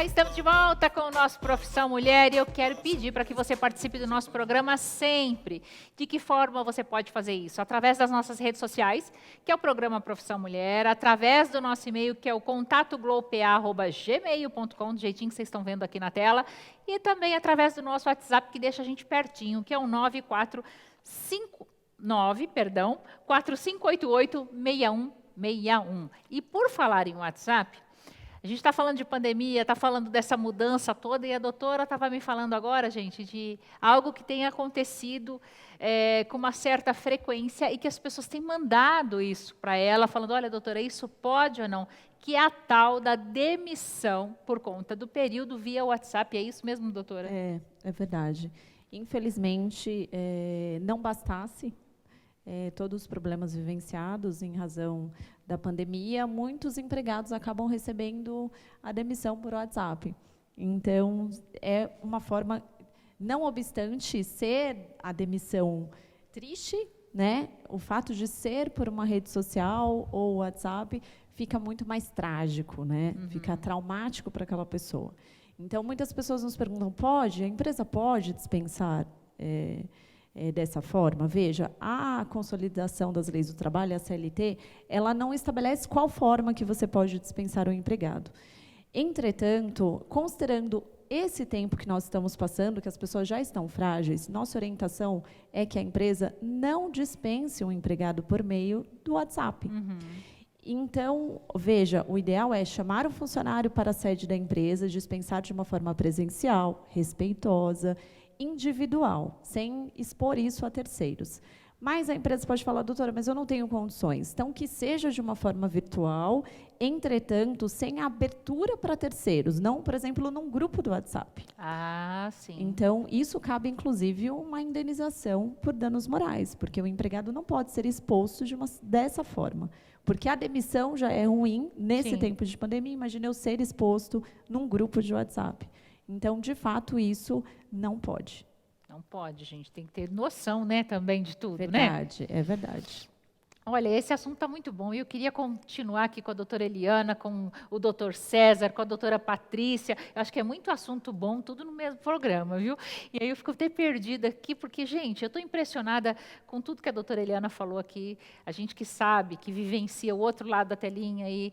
Estamos de volta com o nosso Profissão Mulher e eu quero pedir para que você participe do nosso programa sempre. De que forma você pode fazer isso? Através das nossas redes sociais, que é o programa Profissão Mulher, através do nosso e-mail, que é o contatoglopa@gmail.com, do jeitinho que vocês estão vendo aqui na tela, e também através do nosso WhatsApp, que deixa a gente pertinho, que é o 4588-6161. E por falar em WhatsApp, a gente está falando de pandemia, está falando dessa mudança toda, e a doutora estava me falando agora, gente, de algo que tem acontecido com uma certa frequência e que as pessoas têm mandado isso para ela, falando, olha, doutora, isso pode ou não? Que é a tal da demissão por conta do período via WhatsApp. É isso mesmo, doutora? É verdade. Infelizmente, não bastasse todos os problemas vivenciados em razão da pandemia, muitos empregados acabam recebendo a demissão por WhatsApp. Então, é uma forma, não obstante ser a demissão triste, né? O fato de ser por uma rede social ou WhatsApp fica muito mais trágico, né? Fica traumático para aquela pessoa. Então, muitas pessoas nos perguntam, a empresa pode dispensar dessa forma? Veja, a consolidação das leis do trabalho, a CLT, ela não estabelece qual forma que você pode dispensar o empregado. Entretanto, considerando esse tempo que nós estamos passando, que as pessoas já estão frágeis, nossa orientação é que a empresa não dispense um empregado por meio do WhatsApp. Então, veja, o ideal é chamar o funcionário para a sede da empresa, dispensar de uma forma presencial, respeitosa, individual, sem expor isso a terceiros. Mas a empresa pode falar, doutora, mas eu não tenho condições. Então, que seja de uma forma virtual, entretanto, sem abertura para terceiros, não, por exemplo, num grupo do WhatsApp. Ah, sim. Então, isso cabe, inclusive, uma indenização por danos morais, porque o empregado não pode ser exposto dessa forma. Porque a demissão já é ruim nesse tempo de pandemia, imagina eu ser exposto num grupo de WhatsApp. Então, de fato, isso não pode. Não pode, gente. Tem que ter noção, né, também de tudo, verdade, né? É verdade. Olha, esse assunto está muito bom. E eu queria continuar aqui com a doutora Eliana, com o doutor César, com a doutora Patrícia. Eu acho que é muito assunto bom, tudo no mesmo programa, viu? E aí eu fico até perdida aqui, porque, gente, eu estou impressionada com tudo que a doutora Eliana falou aqui. A gente que sabe, que vivencia o outro lado da telinha aí,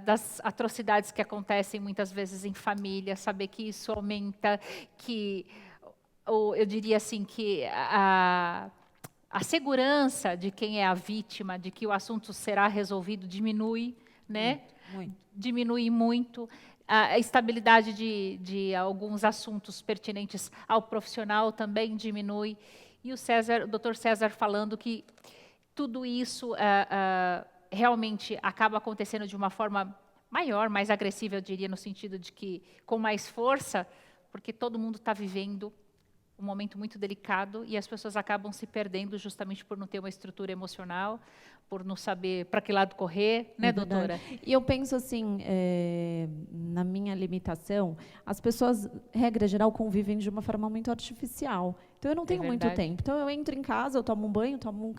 das atrocidades que acontecem muitas vezes em família, saber que isso aumenta, que, eu diria assim, que a segurança de quem é a vítima, de que o assunto será resolvido, diminui, né? Muito. Diminui muito. A estabilidade de alguns assuntos pertinentes ao profissional também diminui. E o doutor César falando que tudo isso realmente acaba acontecendo de uma forma maior, mais agressiva, eu diria, no sentido de que com mais força, porque todo mundo está vivendo um momento muito delicado e as pessoas acabam se perdendo justamente por não ter uma estrutura emocional, por não saber para que lado correr, né, doutora? E eu penso assim, na minha limitação, as pessoas, regra geral, convivem de uma forma muito artificial. Então, eu não tenho muito tempo. Então, eu entro em casa, eu tomo um banho, tomo um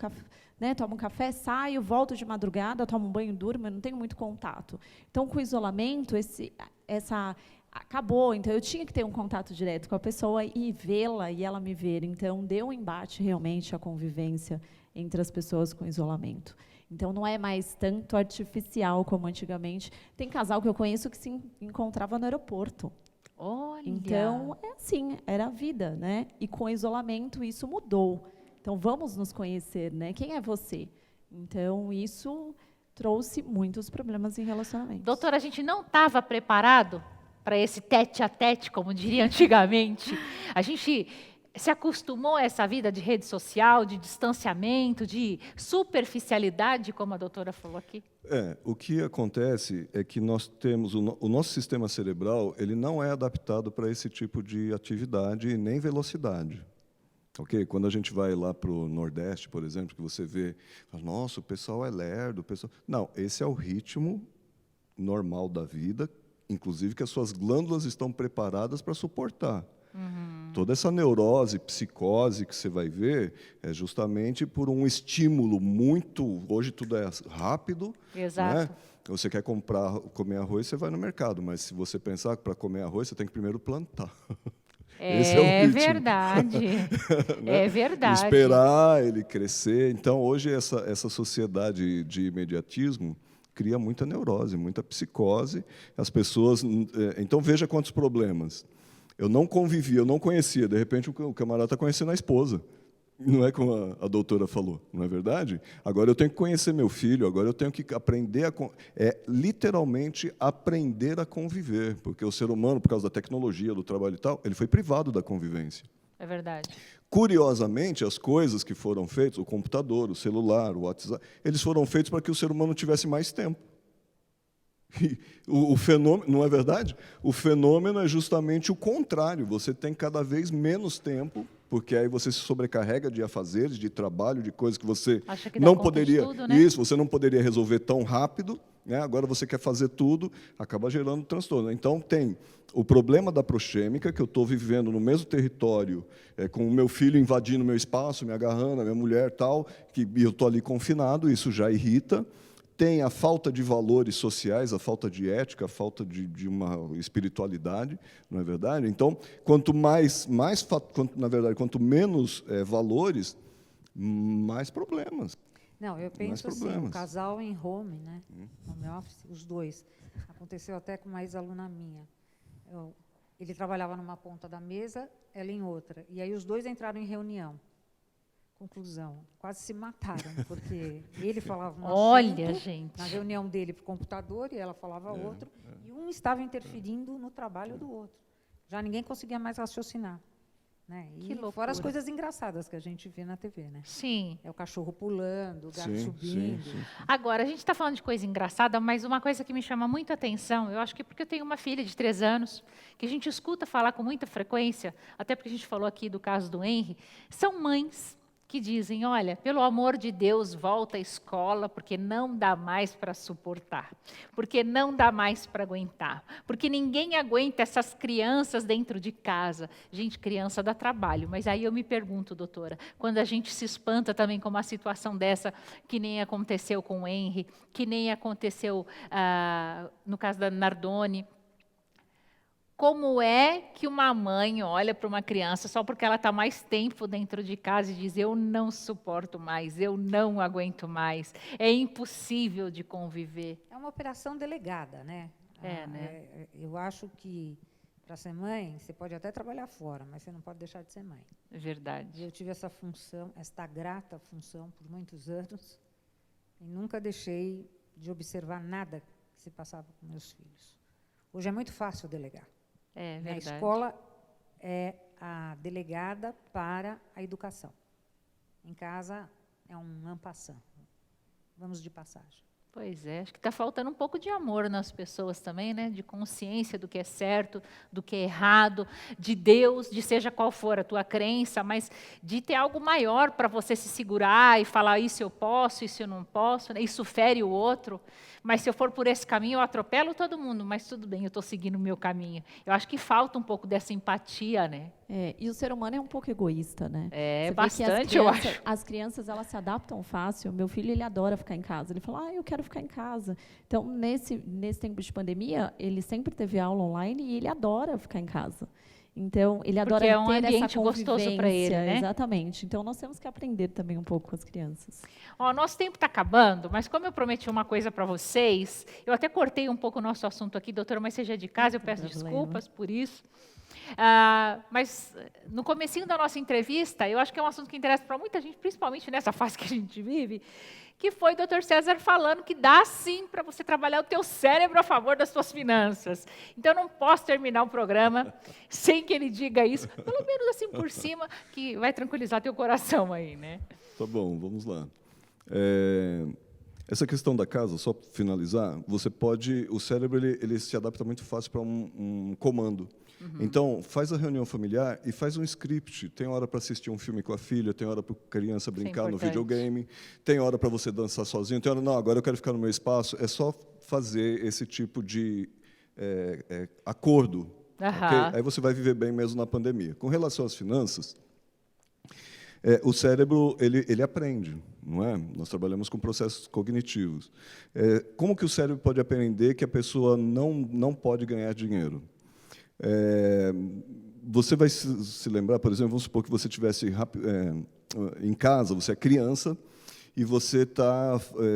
café, saio, volto de madrugada, tomo um banho, durmo, eu não tenho muito contato. Então, com o isolamento, acabou, então eu tinha que ter um contato direto com a pessoa e vê-la e ela me ver. Então, deu um embate realmente a convivência entre as pessoas com isolamento. Então, não é mais tanto artificial como antigamente. Tem casal que eu conheço que se encontrava no aeroporto. Olha! Então, é assim, era a vida, né? E com o isolamento, isso mudou. Então, vamos nos conhecer, né? Quem é você? Então, isso trouxe muitos problemas em relacionamentos. Doutora, a gente não estava preparado para esse tete-a-tete, como diria antigamente. A gente se acostumou a essa vida de rede social, de distanciamento, de superficialidade, como a doutora falou aqui. O que acontece é que nós temos o nosso sistema cerebral, ele não é adaptado para esse tipo de atividade e nem velocidade. Ok? Quando a gente vai lá para o Nordeste, por exemplo, que você vê, nossa, o pessoal é lerdo, o pessoal... Não, esse é o ritmo normal da vida, inclusive que as suas glândulas estão preparadas para suportar. Toda essa neurose, psicose que você vai ver é justamente por um estímulo muito... Hoje tudo é rápido. Exato. Né? Você quer comer arroz, você vai no mercado, mas se você pensar que para comer arroz, você tem que primeiro plantar. Esse é o ritmo. Verdade. Né? É verdade. Esperar ele crescer. Então, hoje, essa sociedade de imediatismo cria muita neurose, muita psicose. As pessoas... Então, veja quantos problemas. Eu não convivia, eu não conhecia. De repente, o camarada está conhecendo a esposa. Não é como a doutora falou, não é verdade? Agora eu tenho que conhecer meu filho, agora eu tenho que aprender a... literalmente aprender a conviver, porque o ser humano, por causa da tecnologia, do trabalho e tal, ele foi privado da convivência. É verdade. Curiosamente, as coisas que foram feitas, o computador, o celular, o WhatsApp, eles foram feitos para que o ser humano tivesse mais tempo. E o fenômeno, não é verdade? O fenômeno é justamente o contrário. Você tem cada vez menos tempo, porque aí você se sobrecarrega de afazeres, de trabalho, de coisas que você não poderia... Tudo, né? Isso, você não poderia resolver tão rápido, né? Agora você quer fazer tudo, acaba gerando transtorno. Então, tem o problema da proxêmica, que eu estou vivendo no mesmo território, com o meu filho invadindo meu espaço, me agarrando, a minha mulher tal, e eu estou ali confinado, isso já irrita. Tem a falta de valores sociais, a falta de ética, a falta de uma espiritualidade, não é verdade? Então, quanto menos valores, mais problemas. Não, eu penso assim, um casal em home, né? Home office, os dois. Aconteceu até com uma ex-aluna minha. Ele trabalhava numa ponta da mesa, ela em outra. E aí os dois entraram em reunião. Conclusão, quase se mataram, porque ele falava um Olha, assunto, gente. na reunião dele para o computador, e ela falava outro, e um estava interferindo no trabalho do outro. Já ninguém conseguia mais raciocinar. Né? E Que loucura. fora as coisas engraçadas que a gente vê na TV. Né? Sim. É o cachorro pulando, o gato Sim, subindo. sim. Agora, a gente está falando de coisa engraçada, mas uma coisa que me chama muito a atenção, eu acho que porque eu tenho uma filha de 3 anos, que a gente escuta falar com muita frequência, até porque a gente falou aqui do caso do Henry, são mães que dizem, olha, pelo amor de Deus, volta à escola, porque não dá mais para suportar, porque não dá mais para aguentar, porque ninguém aguenta essas crianças dentro de casa. Gente, criança dá trabalho, mas aí eu me pergunto, doutora, quando a gente se espanta também com uma situação dessa, que nem aconteceu com o Henry, que nem aconteceu no caso da Nardone, como é que uma mãe olha para uma criança só porque ela está mais tempo dentro de casa e diz, eu não suporto mais, eu não aguento mais, é impossível de conviver? É uma operação delegada, né? Né? Eu acho que, para ser mãe, você pode até trabalhar fora, mas você não pode deixar de ser mãe. É verdade. E eu tive essa função, esta grata função, por muitos anos, e nunca deixei de observar nada que se passava com meus filhos. Hoje é muito fácil delegar. É A verdade. escola é a delegada para a educação. Em casa é um en passant. Vamos de passagem. Pois é, acho que está faltando um pouco de amor nas pessoas também, né? De consciência do que é certo, do que é errado, de Deus, de seja qual for a tua crença, mas de ter algo maior para você se segurar e falar isso eu posso, isso eu não posso, né? Isso fere o outro, mas se eu for por esse caminho eu atropelo todo mundo, mas tudo bem, eu estou seguindo o meu caminho. Eu acho que falta um pouco dessa empatia, né? E o ser humano é um pouco egoísta, né? É, você bastante, vê que eu acho. As crianças, elas se adaptam fácil. Meu filho, ele adora ficar em casa. Ele fala, eu quero ficar em casa. Então, nesse tempo de pandemia, ele sempre teve aula online e ele adora ficar em casa. Então, ele adora Porque é um ter essa ambiente gostoso para ele, né? Exatamente. Então, nós temos que aprender também um pouco com as crianças. Ó, nosso tempo está acabando, mas como eu prometi uma coisa para vocês, eu até cortei um pouco o nosso assunto aqui, doutora, mas seja de casa, eu peço desculpas por isso. Mas no comecinho da nossa entrevista, eu acho que é um assunto que interessa para muita gente, principalmente nessa fase que a gente vive, que foi o Dr. César falando que dá sim para você trabalhar o teu cérebro a favor das suas finanças. Então, eu não posso terminar o programa sem que ele diga isso, pelo menos assim por cima, que vai tranquilizar teu coração aí, né? Tá bom, vamos lá. Essa questão da casa, só para finalizar, o cérebro ele se adapta muito fácil para um comando. Então, faz a reunião familiar e faz um script. Tem hora para assistir um filme com a filha, tem hora para a criança brincar no videogame, tem hora para você dançar sozinho, tem hora, não, agora eu quero ficar no meu espaço. É só fazer esse tipo de acordo. ok? Aí você vai viver bem mesmo na pandemia. Com relação às finanças, o cérebro ele aprende, não é? Nós trabalhamos com processos cognitivos. Como que o cérebro pode aprender que a pessoa não pode ganhar dinheiro? Você vai se lembrar, por exemplo, vamos supor que você estivesse em casa, você é criança, e você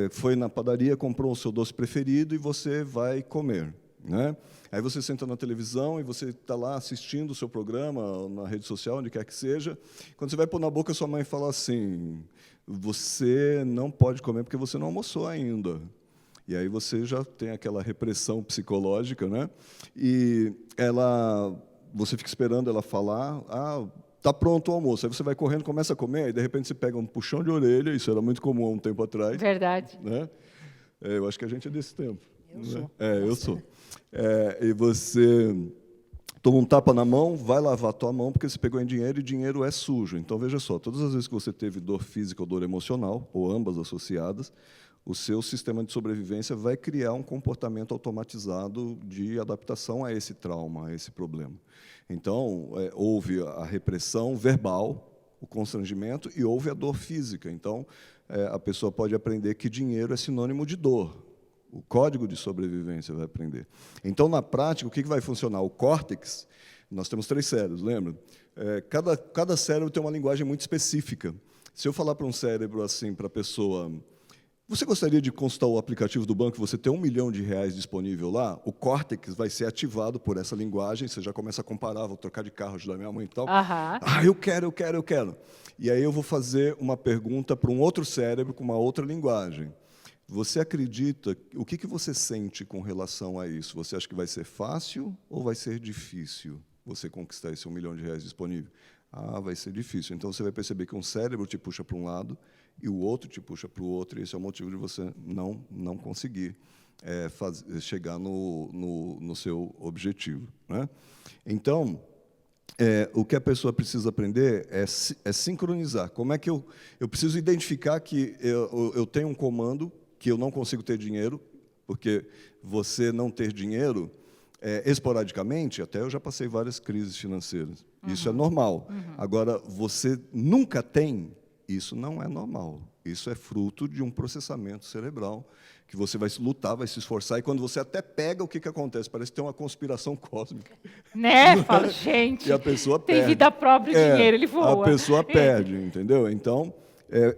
foi na padaria, comprou o seu doce preferido e você vai comer, né? Aí você senta na televisão e você está lá assistindo o seu programa, na rede social, onde quer que seja. Quando você vai pôr na boca, sua mãe fala assim, você não pode comer porque você não almoçou ainda. E aí você já tem aquela repressão psicológica, né? E você fica esperando ela falar, está pronto o almoço. Aí você vai correndo, começa a comer, e de repente você pega um puxão de orelha, isso era muito comum há um tempo atrás. Verdade. Né? Eu acho que a gente é desse tempo. Eu sou. Eu sou. E você toma um tapa na mão, vai lavar a tua mão, porque você pegou em dinheiro, e dinheiro é sujo. Então, veja só, todas as vezes que você teve dor física ou dor emocional, ou ambas associadas, o seu sistema de sobrevivência vai criar um comportamento automatizado de adaptação a esse trauma, a esse problema. Então, houve a repressão verbal, o constrangimento, e houve a dor física. Então, a pessoa pode aprender que dinheiro é sinônimo de dor. O código de sobrevivência vai aprender. Então, na prática, o que vai funcionar? O córtex, nós temos 3 cérebros, lembra? Cada cérebro tem uma linguagem muito específica. Se eu falar para um cérebro assim, para a pessoa, você gostaria de consultar o aplicativo do banco, você tem R$1 milhão disponível lá, o córtex vai ser ativado por essa linguagem, você já começa a comparar, vou trocar de carro, ajudar minha mãe e tal. Eu quero. E aí eu vou fazer uma pergunta para um outro cérebro com uma outra linguagem. Você acredita, o que você sente com relação a isso? Você acha que vai ser fácil ou vai ser difícil você conquistar esse R$1 milhão disponível? Vai ser difícil. Então, você vai perceber que um cérebro te puxa para um lado e o outro te puxa para o outro, e esse é o motivo de você não conseguir chegar no seu objetivo, né? Então, o que a pessoa precisa aprender é sincronizar. Como é que eu preciso identificar que eu tenho um comando que eu não consigo ter dinheiro, porque você não ter dinheiro, esporadicamente, até eu já passei várias crises financeiras. Isso é normal. Agora, você nunca tem, isso não é normal. Isso é fruto de um processamento cerebral, que você vai lutar, vai se esforçar, e quando você até pega, o que acontece? Parece que tem uma conspiração cósmica. Né? Fala, gente, e a pessoa perde. Tem vida própria, o dinheiro, ele voa. A pessoa perde, entendeu? Então,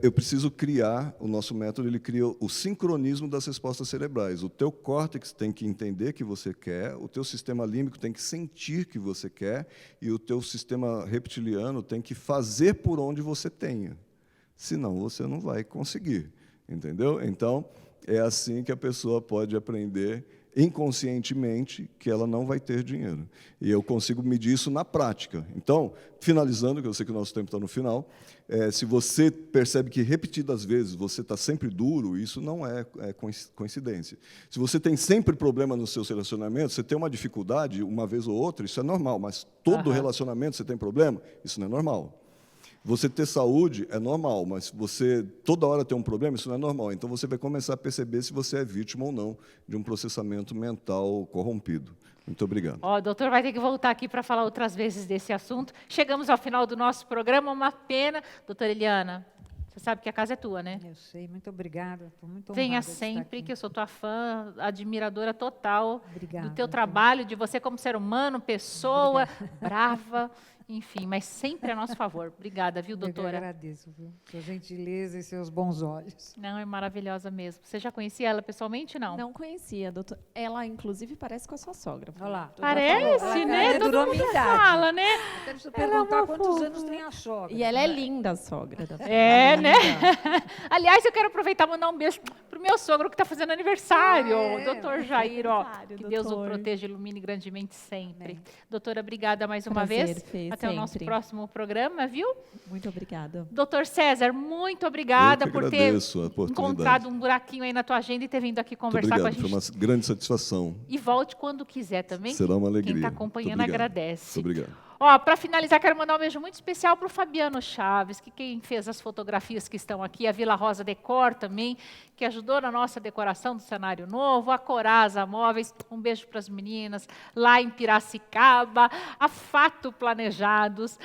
eu preciso criar, o nosso método ele cria o sincronismo das respostas cerebrais. O teu córtex tem que entender que você quer, o teu sistema límbico tem que sentir que você quer, e o teu sistema reptiliano tem que fazer por onde você tenha. Senão, você não vai conseguir, entendeu? Então, é assim que a pessoa pode aprender inconscientemente que ela não vai ter dinheiro. E eu consigo medir isso na prática. Então, finalizando, que eu sei que o nosso tempo está no final, se você percebe que repetidas vezes você está sempre duro, isso não é coincidência. Se você tem sempre problema nos seus relacionamentos, você tem uma dificuldade uma vez ou outra, isso é normal, mas todo relacionamento você tem problema, isso não é normal. Você ter saúde é normal, mas você toda hora ter um problema, isso não é normal. Então, você vai começar a perceber se você é vítima ou não de um processamento mental corrompido. Muito obrigado. O doutor vai ter que voltar aqui para falar outras vezes desse assunto. Chegamos ao final do nosso programa, uma pena. Doutora Eliana, você sabe que a casa é tua, né? Eu sei, muito obrigada. Estou muito honrada. Venha sempre, que eu sou tua fã, admiradora total Obrigada, do teu trabalho, de você como ser humano, pessoa, brava, enfim, mas sempre a nosso favor. Obrigada, viu, doutora? Eu agradeço, viu? Sua gentileza e seus bons olhos. Não, é maravilhosa mesmo. Você já conhecia ela pessoalmente, não? Não conhecia, doutor. Ela, inclusive, parece com a sua sogra. Olha lá. Parece, né? Ela Todo durou mundo minha idade. fala, né? Até preciso perguntar quantos anos tem a sogra. E ela é linda, a sogra. Né? Aliás, eu quero aproveitar e mandar um beijo pro meu sogro que está fazendo aniversário, o doutor Jair, que Deus o proteja e ilumine grandemente sempre. Doutora, obrigada mais uma vez. Até o nosso próximo programa, viu? Muito obrigada. Doutor César, muito obrigada por ter a encontrado um buraquinho aí na tua agenda e ter vindo aqui conversar com a gente. Foi uma grande satisfação. E volte quando quiser também. Será uma alegria. Quem está acompanhando agradece. Muito obrigado. Ó, para finalizar, quero mandar um beijo muito especial para o Fabiano Chaves, que quem fez as fotografias que estão aqui, a Vila Rosa Decor também, que ajudou na nossa decoração do cenário novo, a Corasa Móveis, um beijo para as meninas, lá em Piracicaba, a Fato Planejados,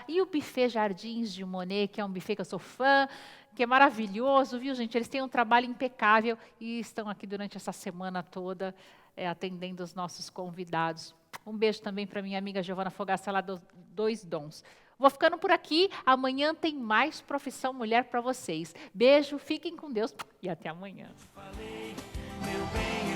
e o Buffet Jardins de Monet, que é um buffet que eu sou fã, que é maravilhoso, viu, gente? Eles têm um trabalho impecável e estão aqui durante essa semana toda atendendo os nossos convidados. Um beijo também para minha amiga Giovana Fogaça, lá do Dois Dons. Vou ficando por aqui. Amanhã tem mais Profissão Mulher para vocês. Beijo, fiquem com Deus e até amanhã. Falei, meu bem,